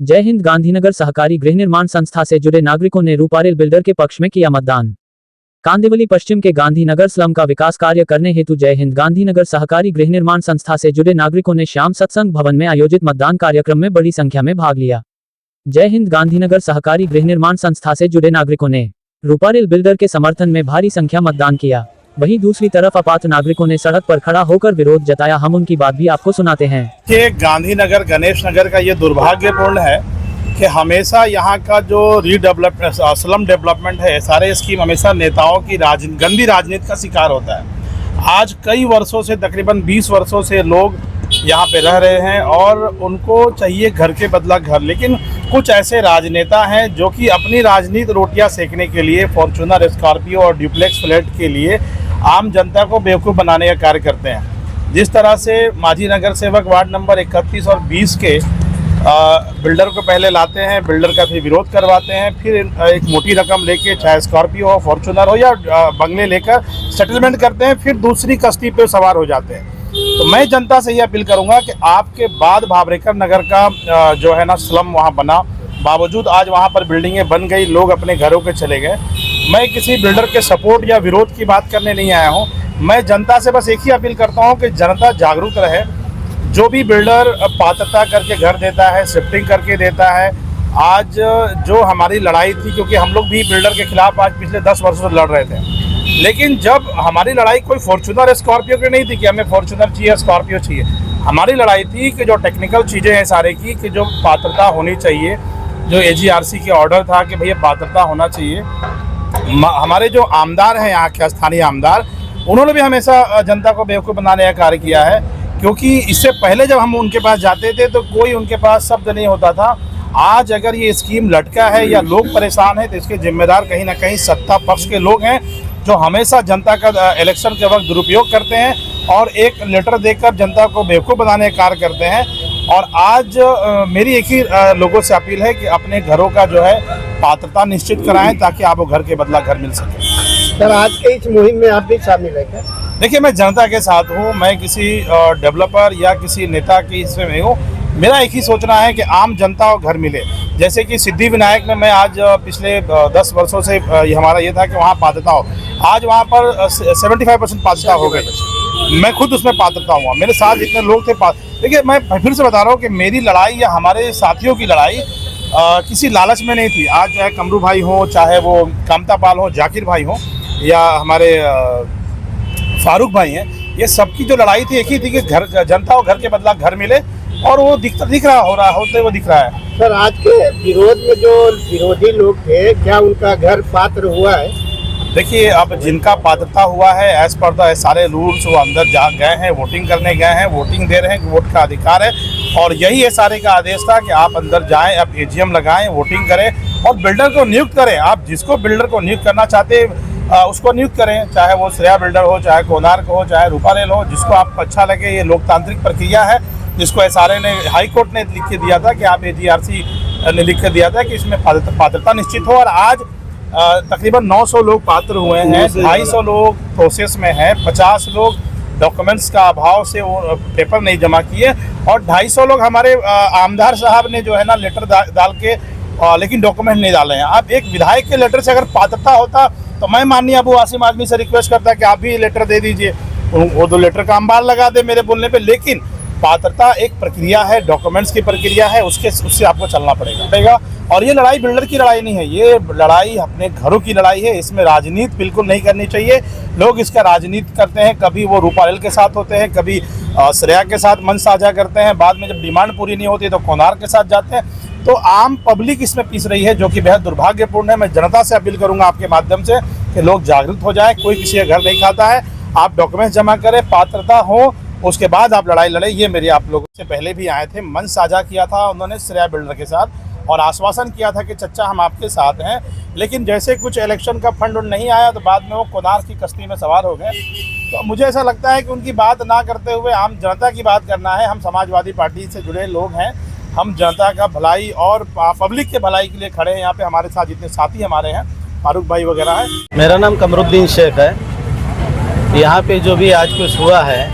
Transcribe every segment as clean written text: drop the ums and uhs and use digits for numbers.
जय हिंद। गांधीनगर सहकारी गृह निर्माण संस्था से जुड़े नागरिकों ने रूपारेल बिल्डर के पक्ष में किया मतदान। कांदिवली पश्चिम के गांधीनगर स्लम का विकास कार्य करने हेतु जय हिंद गांधीनगर सहकारी गृह निर्माण संस्था से जुड़े नागरिकों ने श्याम सत्संग भवन में आयोजित मतदान कार्यक्रम में बड़ी संख्या में भाग लिया। जय हिंद गांधीनगर सहकारी गृह निर्माण संस्था से जुड़े नागरिकों ने रूपारेल बिल्डर के समर्थन में भारी संख्या मतदान किया। वहीं दूसरी तरफ अपात्र नागरिकों ने सड़क पर खड़ा होकर विरोध जताया। हम उनकी बात भी आपको सुनाते हैं कि गांधीनगर गणेश नगर का ये दुर्भाग्यपूर्ण है कि हमेशा यहाँ का जो रीडेवलपमेंट स्लम डेवलपमेंट है, सारे स्कीम हमेशा नेताओं की गंदी राजनीति का शिकार होता है। आज कई वर्षों से, तकरीबन 20 वर्षों से लोग यहाँ पे रह रहे हैं और उनको चाहिए घर के बदला घर, लेकिन कुछ ऐसे राजनेता हैं जो कि अपनी राजनीति रोटियां सेकने के लिए फॉर्च्यूनर, स्कॉर्पियो और ड्यूप्लेक्स फ्लैट के लिए आम जनता को बेवकूफ़ बनाने का कार्य करते हैं। जिस तरह से मांझी नगर सेवक वार्ड नंबर 31 और 20 के बिल्डर को पहले लाते हैं, बिल्डर का फिर विरोध करवाते हैं, फिर एक मोटी रकम लेके, चाहे स्कॉर्पियो हो, फॉर्च्यूनर हो या बंगले लेकर सेटलमेंट करते हैं, फिर दूसरी कश्ती पे सवार हो जाते हैं। तो मैं जनता से ये अपील करूंगा कि आपके बाद भावरेकर नगर का जो है ना स्लम वहाँ बना, बावजूद आज वहाँ पर बिल्डिंगें बन गई, लोग अपने घरों के चले गए। मैं किसी बिल्डर के सपोर्ट या विरोध की बात करने नहीं आया हूँ। मैं जनता से बस एक ही अपील करता हूँ कि जनता जागरूक रहे। जो भी बिल्डर पात्रता करके घर देता है, शिफ्टिंग करके देता है, आज जो हमारी लड़ाई थी, क्योंकि हम लोग भी बिल्डर के खिलाफ आज पिछले 10 वर्षों से लड़ रहे थे, लेकिन जब हमारी लड़ाई कोई फॉर्च्यूनर स्कॉर्पियो की नहीं थी कि हमें फॉर्च्यूनर चाहिए, स्कॉर्पियो चाहिए। हमारी लड़ाई थी कि जो टेक्निकल चीज़ें हैं सारे की, कि जो पात्रता होनी चाहिए, जो AGRC के ऑर्डर था कि भैया पात्रता होना चाहिए। हमारे जो आमदार हैं यहाँ के स्थानीय आमदार, उन्होंने भी हमेशा जनता को बेवकूफ़ बनाने का कार्य किया है, क्योंकि इससे पहले जब हम उनके पास जाते थे तो कोई उनके पास शब्द नहीं होता था। आज अगर ये स्कीम लटका है या लोग परेशान हैं तो इसके जिम्मेदार कहीं ना कहीं सत्ता पक्ष के लोग हैं, जो हमेशा जनता का इलेक्शन के वक्त दुरुपयोग करते हैं और एक लेटर देकर जनता को बेवकूफ़ बनाने का कार्य करते हैं। और आज मेरी एक ही लोगों से अपील है कि अपने घरों का जो है पात्रता निश्चित कराएं, ताकि आपको घर के बदला घर मिल सके। सर, आज के इस मुहिम में आप भी शामिल हैं क्या? देखिए, मैं जनता के साथ हूँ, मैं किसी डेवलपर या किसी नेता की इसमें नहीं हूँ। मेरा एक ही सोचना है कि आम जनता को घर मिले। जैसे कि सिद्धि विनायक में मैं आज पिछले 10 वर्षों से हमारा ये था कि वहाँ पात्रता हो, आज वहाँ पर 75% पात्रता हो गई। मैं खुद उसमें पात्रता हुआ, मेरे साथ जितने लोग थे देखिए, मैं फिर से बता रहा हूँ कि मेरी लड़ाई या हमारे साथियों की लड़ाई किसी लालच में नहीं थी। आज चाहे कमरू भाई हो, चाहे वो कामता पाल हो, जाकिर भाई हो, या हमारे फारूक भाई हैं, ये सबकी जो लड़ाई थी एक ही थी कि घर जनता को घर के बदला घर मिले, और वो दिख रहा होते वो दिख रहा है। सर, आज के विरोध में जो विरोधी लोग थे, क्या उनका घर पात्र हुआ है? देखिए, अब जिनका पात्रता हुआ है एज पर द सारे रूल्स, वो अंदर जा गए हैं, वोटिंग करने गए हैं, वोटिंग दे रहे हैं, वोट का अधिकार है, और यही SRA का आदेश था कि आप अंदर जाएं, आप AGM लगाएं, वोटिंग करें और बिल्डर को नियुक्त करें। आप जिसको बिल्डर को नियुक्त करना चाहते उसको नियुक्त करें, चाहे वो श्रेया बिल्डर हो, चाहे कोणार्क हो, चाहे रूपारेल हो, जिसको आपको अच्छा लगे। ये लोकतांत्रिक प्रक्रिया है, जिसको SRA ने, हाई कोर्ट ने लिख के दिया था कि आप AGRC ने लिख के दिया था कि इसमें पात्रता निश्चित हो। और आज तकरीबन 900 लोग पात्र हुए हैं, 250 लोग प्रोसेस में हैं, 50 लोग डॉक्यूमेंट्स का अभाव से वो पेपर नहीं जमा किए, और 250 लोग हमारे आमदार साहब ने जो है ना लेटर डाल के लेकिन डॉक्यूमेंट नहीं डाले हैं। अब एक विधायक के लेटर से अगर पात्रता होता तो मैं माननीय अबू आसिम आजमी से रिक्वेस्ट करता कि आप भी लेटर दे दीजिए, वो तो लेटर का अंबार लगा दे मेरे बोलने पे। लेकिन पात्रता एक प्रक्रिया है, डॉक्यूमेंट्स की प्रक्रिया है, उससे आपको चलना पड़ेगा। और ये लड़ाई बिल्डर की लड़ाई नहीं है, ये लड़ाई अपने घरों की लड़ाई है। इसमें राजनीति बिल्कुल नहीं करनी चाहिए। लोग इसका राजनीति करते हैं, कभी वो रूपारेल के साथ होते हैं, कभी श्रेया के साथ मन साझा करते हैं, बाद में जब डिमांड पूरी नहीं होती तो कोणार्क के साथ जाते हैं। तो आम पब्लिक इसमें पीस रही है, जो कि बेहद दुर्भाग्यपूर्ण है। मैं जनता से अपील करूंगा आपके माध्यम से कि लोग जागरूक हो जाएं। कोई किसी का घर नहीं खाता है, आप डॉक्यूमेंट्स जमा करें, पात्रता हो, उसके बाद आप लड़ाई लड़े। ये मेरे आप लोगों से पहले भी आए थे, मन साझा किया था उन्होंने श्रेया बिल्डर के साथ, और आश्वासन किया था कि चच्चा हम आपके साथ हैं। लेकिन जैसे कुछ इलेक्शन का फंड नहीं आया तो बाद में वो कोणार्क की कश्ती में सवार हो गए। तो मुझे ऐसा लगता है कि उनकी बात ना करते हुए आम जनता की बात करना है। हम समाजवादी पार्टी से जुड़े लोग हैं, हम जनता का भलाई और पब्लिक के भलाई के लिए खड़े हैं। यहाँ पे हमारे साथ जितने साथी हमारे हैं, फारूक भाई वगैरह हैं। मेरा नाम कमरुद्दीन शेख है। यहाँ पे जो भी आज कुछ हुआ है,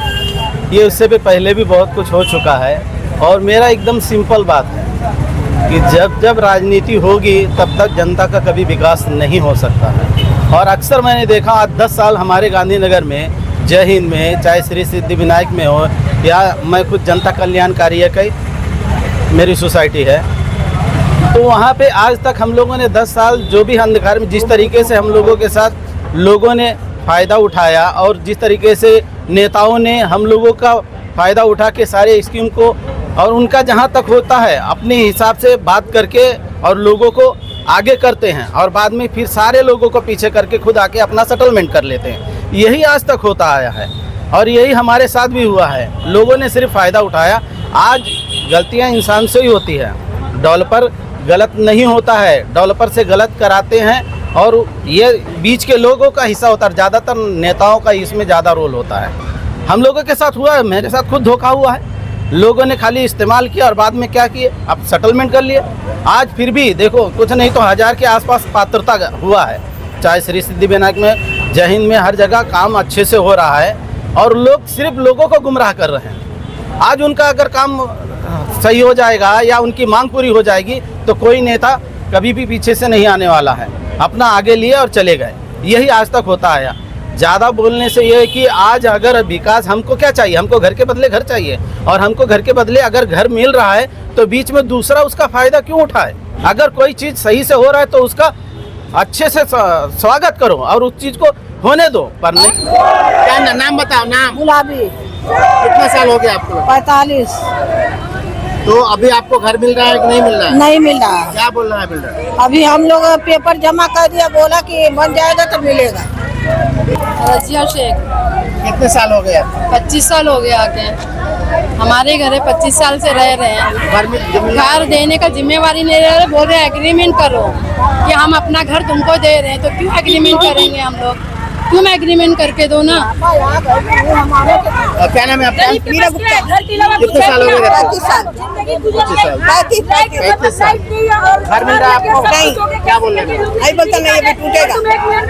ये उससे भी पहले भी बहुत कुछ हो चुका है, और मेरा एकदम सिंपल बात है कि जब जब राजनीति होगी तब तक जनता का कभी विकास नहीं हो सकता है। और अक्सर मैंने देखा आज 10 साल हमारे गांधीनगर में, जय हिंद में, चाहे श्री सिद्धि विनायक में हो या मैं खुद जनता कल्याणकारी है कई मेरी सोसाइटी है, तो वहाँ पे आज तक हम लोगों ने 10 साल जो भी अंधकार में जिस तरीके से हम लोगों के साथ लोगों ने फ़ायदा उठाया और जिस तरीके से नेताओं ने हम लोगों का फ़ायदा उठा के सारे स्कीम को और उनका जहाँ तक होता है अपने हिसाब से बात करके और लोगों को आगे करते हैं और बाद में फिर सारे लोगों को पीछे करके खुद आके अपना सेटलमेंट कर लेते हैं। यही आज तक होता आया है और यही हमारे साथ भी हुआ है। लोगों ने सिर्फ फ़ायदा उठाया। आज गलतियाँ इंसान से ही होती है, डेवलपर गलत नहीं होता है, डेवलपर से गलत कराते हैं और ये बीच के लोगों का हिस्सा होता है। ज़्यादातर नेताओं का इसमें ज़्यादा रोल होता है। हम लोगों के साथ हुआ है, मेरे साथ खुद धोखा हुआ है। लोगों ने खाली इस्तेमाल किया और बाद में क्या किए, अब सेटलमेंट कर लिए। आज फिर भी देखो कुछ नहीं तो 1000 के आसपास पात्रता हुआ है, चाहे श्री सिद्धि विनायक में, जय हिंद में, हर जगह काम अच्छे से हो रहा है और लोग सिर्फ लोगों को गुमराह कर रहे हैं। आज उनका अगर काम सही हो जाएगा या उनकी मांग पूरी हो जाएगी तो कोई नेता कभी भी पीछे से नहीं आने वाला है, अपना आगे लिए और चले गए। यही आज तक होता आया। ज़्यादा बोलने से ये है कि आज अगर विकास, हमको क्या चाहिए, हमको घर के बदले घर चाहिए और हमको घर के बदले अगर घर मिल रहा है तो बीच में दूसरा उसका फ़ायदा क्यों उठाए। अगर कोई चीज़ सही से हो रहा है तो उसका अच्छे से स्वागत करो और उस चीज़ को होने दो, पर नहीं। क्या नाम बताओ, नाम? गुलाबी। कितना साल हो गया आपको? 45। तो अभी आपको घर मिल रहा है कि नहीं मिल रहा है? नहीं मिल रहा है। क्या बोल रहा है बिल्डर? अभी हम लोग पेपर जमा कर दिया, बोला कि बन जाएगा तो मिलेगा। रजिया शेख। कितने साल हो गए आपको? 25 साल हो गया आके हमारे घर है, 25 साल से रह रहे हैं। घर देने का जिम्मेवारी नहीं रह रहे, बोल रहे एग्रीमेंट करो कि हम अपना घर तुमको दे रहे हैं, तो क्यों एग्रीमेंट करेंगे हम लोग? तुम एग्रीमेंट करके दो ना। क्या नाम है आपका? मीरा गुप्ता। कितने साल हो गए? 35 साल। 35 साल। घर मिल रहा है आपको? नहीं। क्या बोल रहे हैं? नहीं बोलता नहीं, अभी टूटेगा।